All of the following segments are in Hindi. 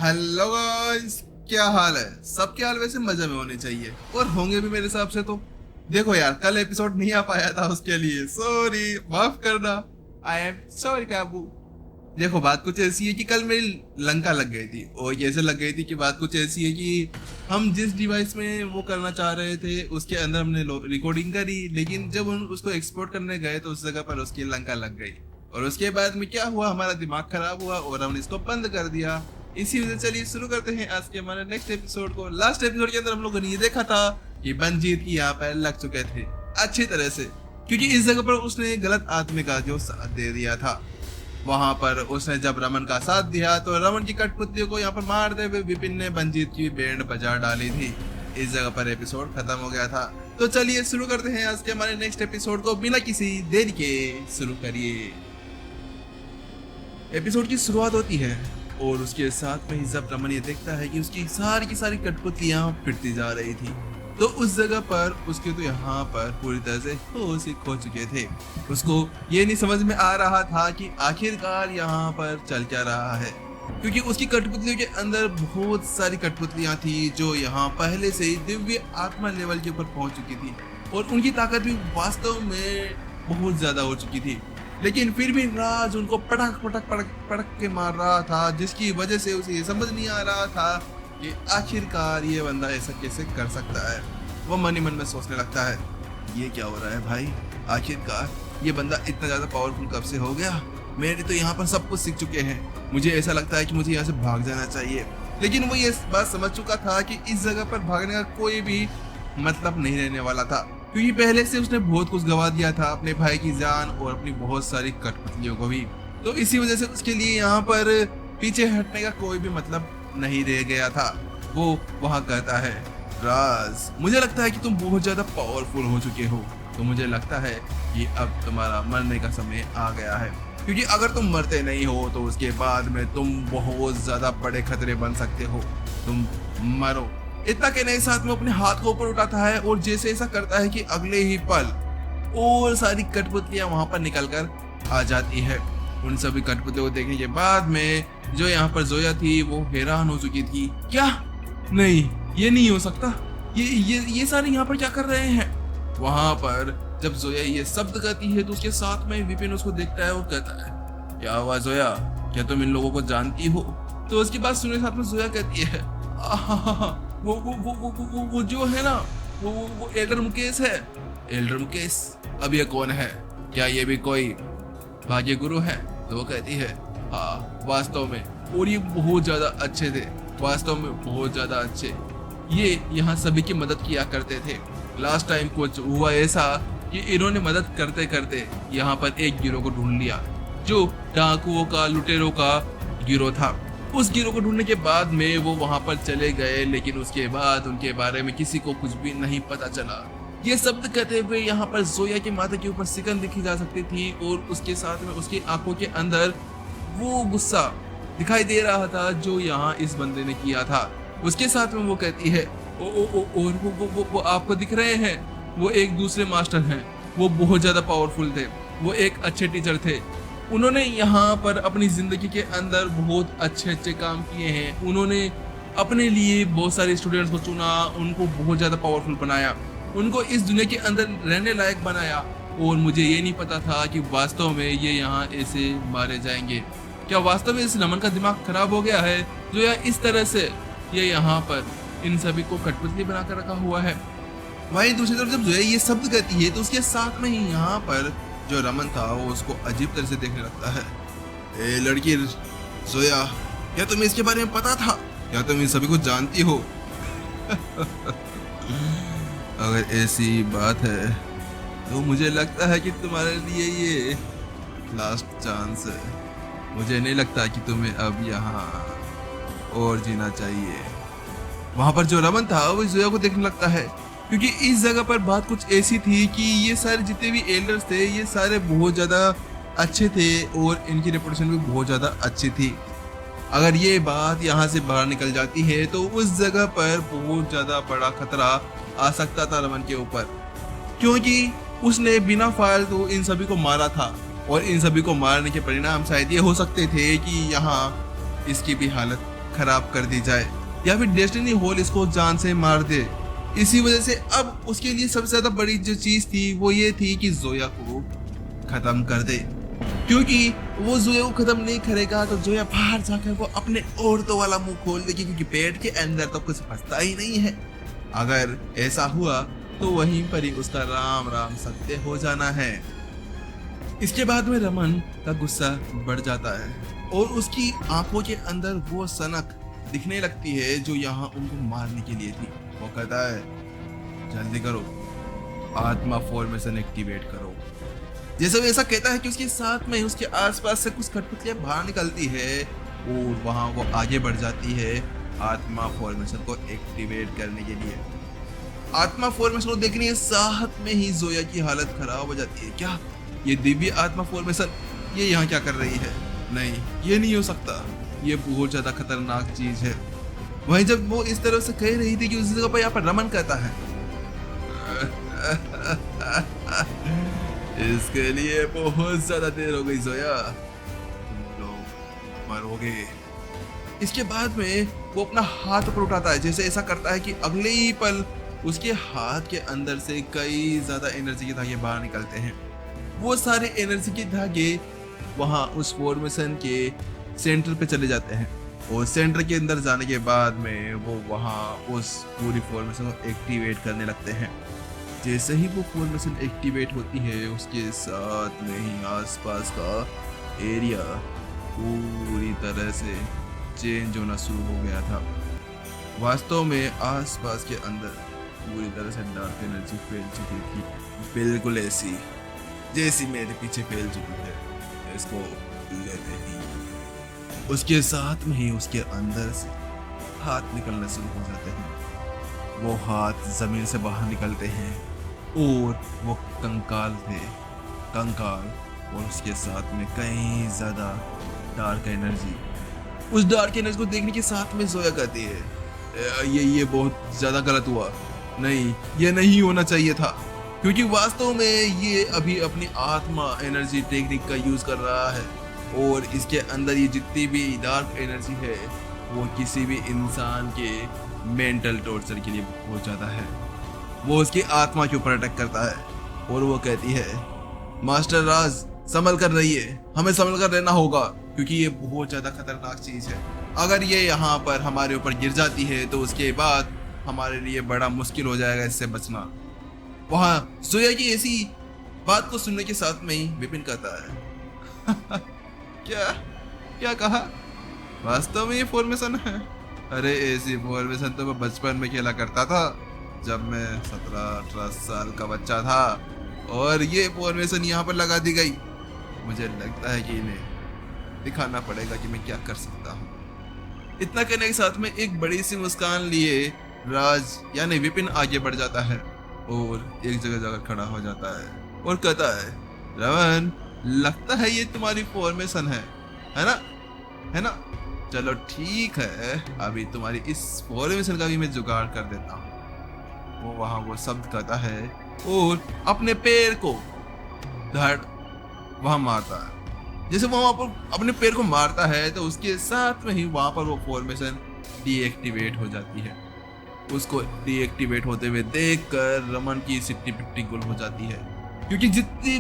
हेलो गाइस, क्या हाल है? सबके हाल वैसे मजे में होने चाहिए और होंगे भी मेरे हिसाब से। तो देखो यार, कल एपिसोड नहीं आ पाया था, उसके लिए सॉरी, माफ करना। आई एम सॉरी काबू। देखो, बात कुछ ऐसी है कि कल मेरी लंका लग गई थी। और कैसे लग गई थी कि बात कुछ ऐसी है कि हम जिस डिवाइस में वो करना चाह रहे थे उसके अंदर हमने रिकॉर्डिंग करी, लेकिन जब हम उसको एक्सपोर्ट करने गए तो उस जगह पर उसकी लंका लग गई। और उसके बाद में क्या हुआ, हमारा दिमाग खराब हुआ और हमने इसको बंद कर दिया। इसी वजह से चलिए शुरू करते हैं आज के हमारे नेक्स्ट एपिसोड को। लास्ट एपिसोड के अंदर हम लोगों ने ये देखा था कि बंजीत की यहाँ पर लग चुके थे अच्छी तरह से, क्योंकि इस जगह पर उसने गलत आदमी का जो साथ दे दिया था। वहां पर उसने जब रमन का साथ दिया तो रमन की कठपुतलियों को यहाँ पर मारते हुए विपिन ने बंजीत की बैंड बजा डाली थी। इस जगह पर एपिसोड खत्म हो गया था। तो चलिए शुरू करते हैं आज के हमारे नेक्स्ट एपिसोड को बिना किसी देरी के। शुरू करिए। एपिसोड की शुरुआत होती है और उसके साथ में ही जब रमन ये देखता है कि उसकी की सारी कठपुतलियां फिरती जा रही थी, तो उस जगह पर उसके तो यहाँ पर पूरी तरह से होश ही खो चुके थे। उसको ये नहीं समझ में आ रहा था कि आखिरकार यहाँ पर चल क्या रहा है, क्योंकि उसकी कठपुतलियों के अंदर बहुत सारी कठपुतलियां थी जो यहाँ पहले से ही दिव्य आत्मा लेवल के ऊपर पहुंच चुकी थी और उनकी ताकत भी वास्तव में बहुत ज्यादा हो चुकी थी। लेकिन फिर भी राज उनको पटक पटक पटक पटक के मार रहा था, जिसकी वजह से उसे ये समझ नहीं आ रहा था कि आखिरकार ये बंदा ऐसा कैसे कर सकता है। वो मन ही मन में सोचने लगता है, ये क्या हो रहा है भाई? आखिरकार ये बंदा इतना ज्यादा पावरफुल कब से हो गया? मेरे तो यहाँ पर सब कुछ सीख चुके हैं। मुझे ऐसा लगता है कि मुझे यहाँ से भाग जाना चाहिए। लेकिन वो ये बात समझ चुका था कि इस जगह पर भागने का कोई भी मतलब नहीं रहने वाला था, क्योंकि पहले से उसने बहुत कुछ गवा दिया था, अपने भाई की जान और अपनी बहुत सारी कठपुतलियों को भी। तो इसी वजह से उसके लिए यहाँ पर पीछे हटने का कोई भी मतलब नहीं रह गया था। वो वहां कहता है, राज मुझे लगता है कि तुम बहुत ज्यादा पावरफुल हो चुके हो, तो मुझे लगता है कि अब तुम्हारा मरने का समय आ गया है, क्योंकि अगर तुम मरते नहीं हो तो उसके बाद में तुम बहुत ज्यादा बड़े खतरे बन सकते हो। तुम मरो। इतना कहने के साथ में अपने हाथ को ऊपर उठाता है और जैसे ऐसा करता है कि अगले ही पल और सारी कठपुतलियां वहां पर निकलकर आ जाती है। उन सभी कठपुतलियों को देखने के बाद में जो यहाँ पर जोया थी वो हैरान हो चुकी थी। क्या? नहीं, ये नहीं हो सकता। ये सारे यहाँ पर क्या कर रहे हैं? वहां पर जब जोया ये शब्द कहती है तो उसके साथ में विपिन उसको देखता है और कहता है, क्या हुआ जोया, क्या तुम इन लोगों को जानती हो? तो उसकी बात सुनने के साथ में जोया कहती है, वो जो है ना, वो एल्डर मुकेश है। एल्डर मुकेश? अब ये कौन है? क्या ये भी कोई भाग्य गुरु है? तो वो कहती है, हाँ वास्तव में, और ये बहुत ज्यादा अच्छे थे, वास्तव में बहुत ज्यादा अच्छे। ये यहाँ सभी की मदद किया करते थे। लास्ट टाइम कुछ हुआ ऐसा कि इन्होंने मदद करते करते यहाँ पर एक गिरोह को ढूंढ लिया, जो डाकुओं का, लुटेरों का गिरोह था। उस गिरोह को ढूंढने के बाद में वो वहां पर चले गए, लेकिन उसके बाद उनके बारे में किसी को कुछ भी नहीं पता चला। ये शब्द कहते हुए यहाँ पर जोया के माथे के ऊपर सिकन दिखी जा सकती थी और उसके साथ में उसकी आंखों के अंदर वो गुस्सा दिखाई दे रहा था जो यहाँ इस बंदे ने किया था। उसके साथ में वो कहती है, और वो आपको दिख रहे हैं, वो एक दूसरे मास्टर हैं। वो बहुत ज्यादा पावरफुल थे, वो एक अच्छे टीचर थे। उन्होंने यहाँ पर अपनी जिंदगी के अंदर बहुत अच्छे अच्छे काम किए हैं। उन्होंने अपने लिए बहुत सारे स्टूडेंट्स को चुना, उनको बहुत ज्यादा पावरफुल बनाया, उनको इस दुनिया के अंदर रहने लायक बनाया। और मुझे ये नहीं पता था कि वास्तव में ये यहाँ ऐसे मारे जाएंगे। क्या वास्तव में इस रमन का दिमाग खराब हो गया है जो यार इस तरह से ये यहाँ पर इन सभी को कठपुतली बनाकर रखा हुआ है? वहीं दूसरी तरफ जब जोया ये शब्द कहती है तो उसके साथ में ही यहाँ पर जो रमन था वो उसको अजीब तरह से देखने लगता है। ए लड़की जोया, क्या तुम्हें इसके बारे में पता था? क्या तुम इन सभी को जानती हो? अगर ऐसी बात है तो मुझे लगता है कि तुम्हारे लिए ये लास्ट चांस है। मुझे नहीं लगता कि तुम्हें अब यहाँ और जीना चाहिए। वहां पर जो रमन था वो जोया को देखने लगता है, क्योंकि इस जगह पर बात कुछ ऐसी थी कि ये सारे जितने भी एल्डर्स थे ये सारे बहुत ज़्यादा अच्छे थे और इनकी रेपुटेशन भी बहुत ज़्यादा अच्छी थी। अगर ये बात यहाँ से बाहर निकल जाती है तो उस जगह पर बहुत ज़्यादा बड़ा खतरा आ सकता था रमन के ऊपर, क्योंकि उसने बिना फालतू इन सभी को मारा था और इन सभी को मारने के परिणाम शायद ये हो सकते थे कि यहाँ इसकी भी हालत खराब कर दी जाए या फिर डेस्टिनी होल इसको जान से मार दे। इसी वजह से अब उसके लिए सबसे ज्यादा बड़ी जो चीज थी वो ये थी कि जोया को खत्म कर दे, क्योंकि वो जोया को खत्म नहीं करेगा तो जोया बाहर जाकर वो अपने औरतों वाला मुंह खोल देगी, क्योंकि पेट के अंदर तो कुछ फंसता ही नहीं है। अगर ऐसा हुआ तो वहीं पर ही उसका राम राम सत्य हो जाना है। इसके बाद में रमन का गुस्सा बढ़ जाता है और उसकी आंखों के अंदर वो सनक दिखने लगती है जो यहाँ उनको मारने के लिए थी। वो कहता है जल्दी करो, आत्मा फॉर्मेशन एक्टिवेट करो। जैसे वो ऐसा कहता है कि उसके साथ में उसके आसपास से कुछ कठपुतलियां बाहर निकलती है और वहां वो आगे बढ़ जाती है आत्मा फॉर्मेशन को एक्टिवेट करने के लिए। आत्मा फॉर्मेशन को देखने के साथ में ही जोया की हालत खराब हो जाती है। क्या ये दिव्य आत्मा फॉर्मेशन ये यहाँ क्या कर रही है? नहीं, ये नहीं हो सकता, ये बहुत ज्यादा खतरनाक चीज है। वहीं जब वो इस तरह से कह रही थी कि उस जगह पर यहाँ पर रमन कहता है इसके लिए बहुत ज्यादा देर हो गई जोया, तुम लोग मरोगे। इसके बाद में वो अपना हाथ ऊपर उठाता है, जैसे ऐसा करता है कि अगले ही पल उसके हाथ के अंदर से कई ज्यादा एनर्जी के धागे बाहर निकलते हैं। वो सारे एनर्जी के धागे वहां उस फॉर्मेशन के सेंटर पे चले जाते हैं और सेंटर के अंदर जाने के बाद में वो वहां उस पूरी फॉर्मेशन को एक्टिवेट करने लगते हैं। जैसे ही वो फॉर्मेशन एक्टिवेट होती है उसके साथ में ही आसपास का एरिया पूरी तरह से चेंज होना शुरू हो गया था। वास्तव में आसपास के अंदर पूरी तरह से डार्क एनर्जी फैल चुकी थी, बिल्कुल ऐसी जैसी मेरे पीछे फैल चुकी है। इसको लेते ही उसके साथ में ही उसके अंदर से हाथ निकलना शुरू हो जाते हैं। वो हाथ जमीन से बाहर निकलते हैं और वो कंकाल थे, कंकाल और उसके साथ में कई ज्यादा डार्क एनर्जी। उस डार्क एनर्जी को देखने के साथ में जोया कहती है ये बहुत ज्यादा गलत हुआ, नहीं ये नहीं होना चाहिए था, क्योंकि वास्तव में ये अभी अपनी आत्मा एनर्जी टेक्निक का यूज कर रहा है और इसके अंदर ये जितनी भी डार्क एनर्जी है वो किसी भी इंसान के मेंटल टॉर्चर के लिए बहुत ज्यादा है। वो उसकी आत्मा के ऊपर अटैक करता है और वो कहती है मास्टर राज संभल कर रहिए, हमें संभल कर रहना होगा, क्योंकि ये बहुत ज्यादा खतरनाक चीज है। अगर ये यहाँ पर हमारे ऊपर गिर जाती है तो उसके बाद हमारे लिए बड़ा मुश्किल हो जाएगा इससे बचना। वहां जोया की ऐसी बात को सुनने के साथ में ही विपिन कहता है क्या क्या कहा? वास्तव में ये फॉर्मेशन है? अरे ऐसी फॉर्मेशन तो मैं बचपन में खेला करता था जब मैं 17-18 साल का बच्चा था, और ये फॉर्मेशन यहाँ पर लगा दी गई। मुझे लगता है कि इन्हें दिखाना पड़ेगा कि मैं क्या कर सकता हूँ। इतना कहने के साथ में एक बड़ी सी मुस्कान लिए राज यानी विपिन आगे बढ़ जाता है और एक जगह जाकर खड़ा हो जाता है और कहता है रमन, लगता है ये तुम्हारी फॉर्मेशन है ना? है ना? चलो ठीक है, अभी तुम्हारी इस फॉर्मेशन का भी मैं जुगाड़ कर देता हूँ। वो वहां वो शब्द कहता है और अपने पैर को धड़ वहां मारता है। जैसे वो वहां पर अपने पैर को मारता है तो उसके साथ में ही वहां पर वो फॉर्मेशन डीएक्टिवेट हो जाती है। उसको डीएक्टिवेट होते हुए देखकर रमन की सिट्टी पिट्टी गुल हो जाती है, क्योंकि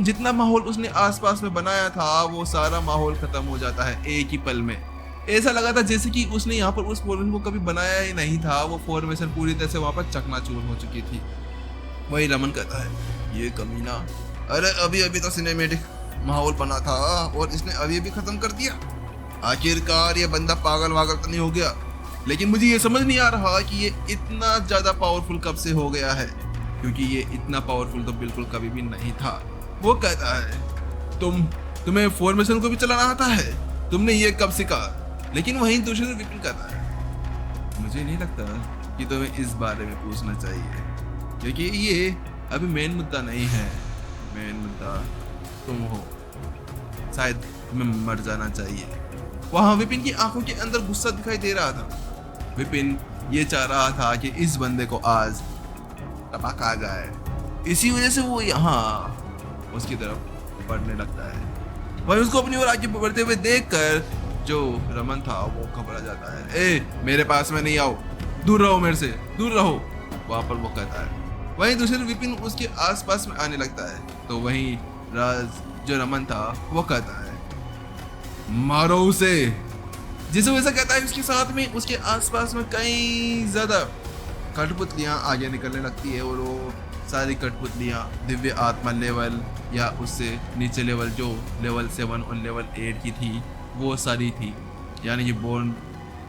जितना माहौल उसने आसपास में बनाया था वो सारा माहौल खत्म हो जाता है एक ही पल में। ऐसा लगा था जैसे कि उसने यहाँ पर उस फॉर्मेशन को कभी बनाया ही नहीं था। वो फॉर्मेशन पूरी तरह से वहां पर चकनाचूर हो चुकी थी। वही रमन कहता है ये कमीना, अरे अभी अभी तो सिनेमेटिक माहौल बना था और इसने अभी अभी खत्म कर दिया। आखिरकार ये बंदा पागल वागल तो नहीं हो गया? लेकिन मुझे ये समझ नहीं आ रहा कि ये इतना ज्यादा पावरफुल कब से हो गया है, क्योंकि ये इतना पावरफुल तो बिल्कुल कभी भी नहीं था। वो कहता है तुम्हें फॉर्मेशन को भी चलाना आता है, तुमने ये कब सीखा? लेकिन वहीं दूसरे विपिन कहता है मुझे नहीं लगता कि तुम्हें इस बारे में पूछना चाहिए, क्योंकि ये अभी मेन मुद्दा नहीं है। मेन मुद्दा तुम हो, शायद तुम्हें मर जाना चाहिए। वहां विपिन की आंखों के अंदर गुस्सा दिखाई दे रहा था। विपिन ये चाह रहा था कि इस बंदे को आज टपक आ जाए, इसी वजह से वो यहाँ उसकी तरफ बढ़ने लगता है। वहीं उसको अपनी ओर आगे बढ़ते हुए देखकर जो रमन था वो घबरा जाता है। ए मेरे पास में नहीं आओ, दूर रहो, मेरे से दूर रहो, वहां पर वो कहता है। वहीं दूसरे विपिन उसके आसपास में आने लगता है तो वहीं राज जो रमन था वो कहता है मारो उसे। जैसे वैसा कहता है उसके साथ में उसके आसपास में कई ज्यादा कठपुतलियां आगे निकलने लगती है और वो सारी कठपुतलियां दिव्य आत्मा लेवल या उससे नीचे लेवल जो लेवल 7 और लेवल 8 की थी वो सारी थी, यानी कि बोर्न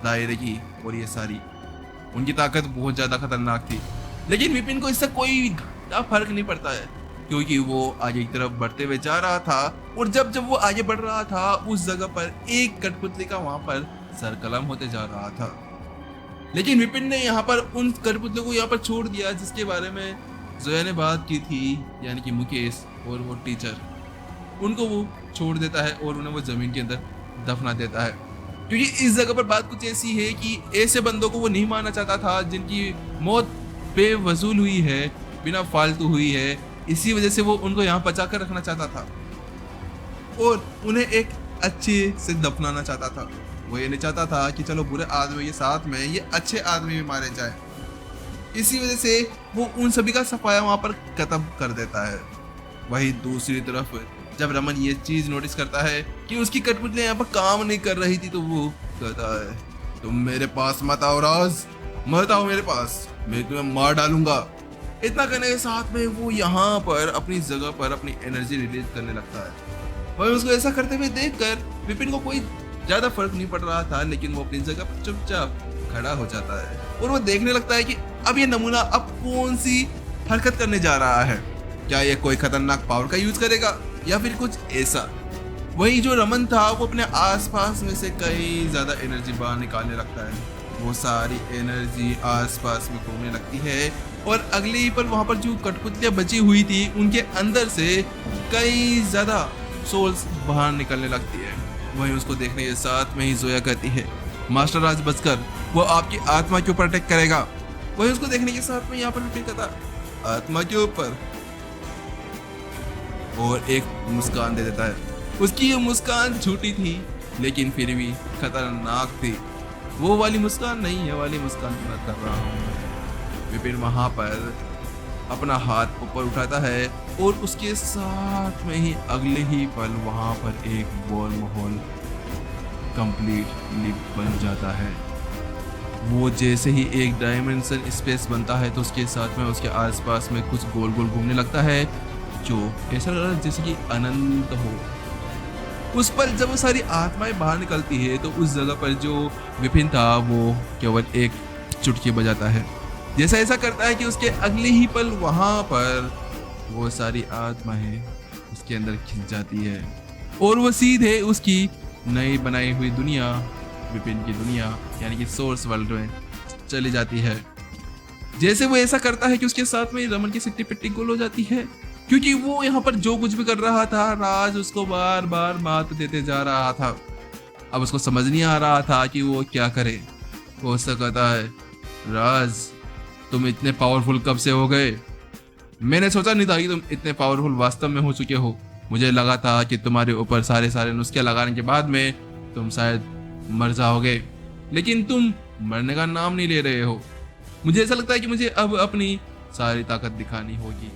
दायरे की। और ये सारी उनकी ताकत बहुत ज़्यादा खतरनाक थी, लेकिन विपिन को इससे कोई फर्क नहीं पड़ता है क्योंकि वो आगे की तरफ बढ़ते हुए जा रहा था। और जब जब वो आगे बढ़ रहा था उस जगह पर एक कठपुतली का वहां पर सरकलम होते जा रहा था। लेकिन विपिन ने यहाँ पर उन कठपुतलियों को यहाँ पर छोड़ दिया जिसके बारे में जोया ने बात की थी, यानी कि मुकेश और वो टीचर। उनको वो छोड़ देता है और उन्हें वो जमीन के अंदर दफना देता है क्योंकि इस जगह पर बात कुछ ऐसी है कि ऐसे बंदों को वो नहीं मारना चाहता था जिनकी मौत बेवजूल हुई है, बिना फालतू हुई है। इसी वजह से वो उनको यहाँ बचा कर रखना चाहता था और उन्हें एक अच्छे से दफनाना चाहता था। वो ये नहीं चाहता था कि चलो बुरे आदमी के साथ में ये अच्छे आदमी भी मारे जाए। इसी वजह से वो उन सभी का सफाया वहां पर खत्म कर देता है। वहीं दूसरी तरफ जब रमन ये चीज नोटिस करता है कि उसकी कठपुतलियां यहाँ पर काम नहीं कर रही थी तो वो कहता है तुम मेरे पास मत आओ राज, मत आओ मेरे पास, मैं तुम्हें मार डालूंगा। इतना करने के साथ में वो यहाँ पर अपनी जगह पर अपनी एनर्जी रिलीज करने लगता है। वही उसको ऐसा करते हुए देखकर विपिन को कोई ज्यादा फर्क नहीं पड़ रहा था, लेकिन वो अपनी जगह पर चुपचाप खड़ा हो जाता है और वो देखने लगता है कि अब ये नमूना अब कौन सी हरकत करने जा रहा है। क्या ये कोई खतरनाक पावर का यूज करेगा या फिर कुछ ऐसा। वही जो रमन था वो अपने आसपास में से कई ज्यादा एनर्जी बाहर निकालने लगता है। वो सारी एनर्जी आसपास में घूमने लगती है और अगले ही पल वहां पर जो कठपुतलियां बची हुई थी उनके अंदर से कई ज्यादा सोल्स बाहर निकलने लगती है। वहीं उसको देखने के साथ में ही जोया कहती है मास्टर राज बचकर वो आपकी आत्मा के ऊपर अटैक करेगा। वही उसको देखने के साथ में यहाँ पर रिपीट करता आत्मा के ऊपर और एक मुस्कान दे देता है। उसकी ये मुस्कान छोटी थी लेकिन फिर भी खतरनाक थी। वो वाली मुस्कान नहीं है, वाली मुस्कान की बात कर रहा हूँ। विपिन वहां पर अपना हाथ ऊपर उठाता है और उसके साथ में ही अगले ही पल वहां पर एक बॉल माहौल कंप्लीटली बन जाता है। वो जैसे ही एक डायमेंशन स्पेस बनता है तो उसके साथ में उसके आसपास में कुछ गोल गोल घूमने लगता है जो ऐसा लग रहा है जैसे कि अनंत हो। उस पर जब वो सारी आत्माएं बाहर निकलती है तो उस जगह पर जो विपिन था वो केवल एक चुटकी बजाता है। जैसा ऐसा करता है कि उसके अगले ही पल वहां पर वो सारी आत्माएं उसके अंदर खिंच जाती है और वो सीधे उसकी नई बनाई हुई दुनिया, विपिन की दुनिया यानी कि सोर्स वर्ल्ड में चली जाती है। जैसे वो ऐसा करता है कि उसके साथ में रमन की सिट्टी पिट्टी गोल हो जाती है क्योंकि वो यहाँ पर जो कुछ भी कर रहा था राज उसको बार बार मात देते जा रहा था। अब उसको समझ नहीं आ रहा था कि वो क्या करे। वो उससे कहता है राज तुम इतने पावरफुल कब से हो गए? मैंने सोचा नहीं था कि तुम इतने पावरफुल वास्तव में हो चुके हो। मुझे लगा था कि तुम्हारे ऊपर सारे नुस्खे लगाने के बाद में तुम शायद मर जाओगे, लेकिन तुम मरने का नाम नहीं ले रहे हो। मुझे ऐसा लगता है कि मुझे अब अपनी सारी ताकत दिखानी होगी।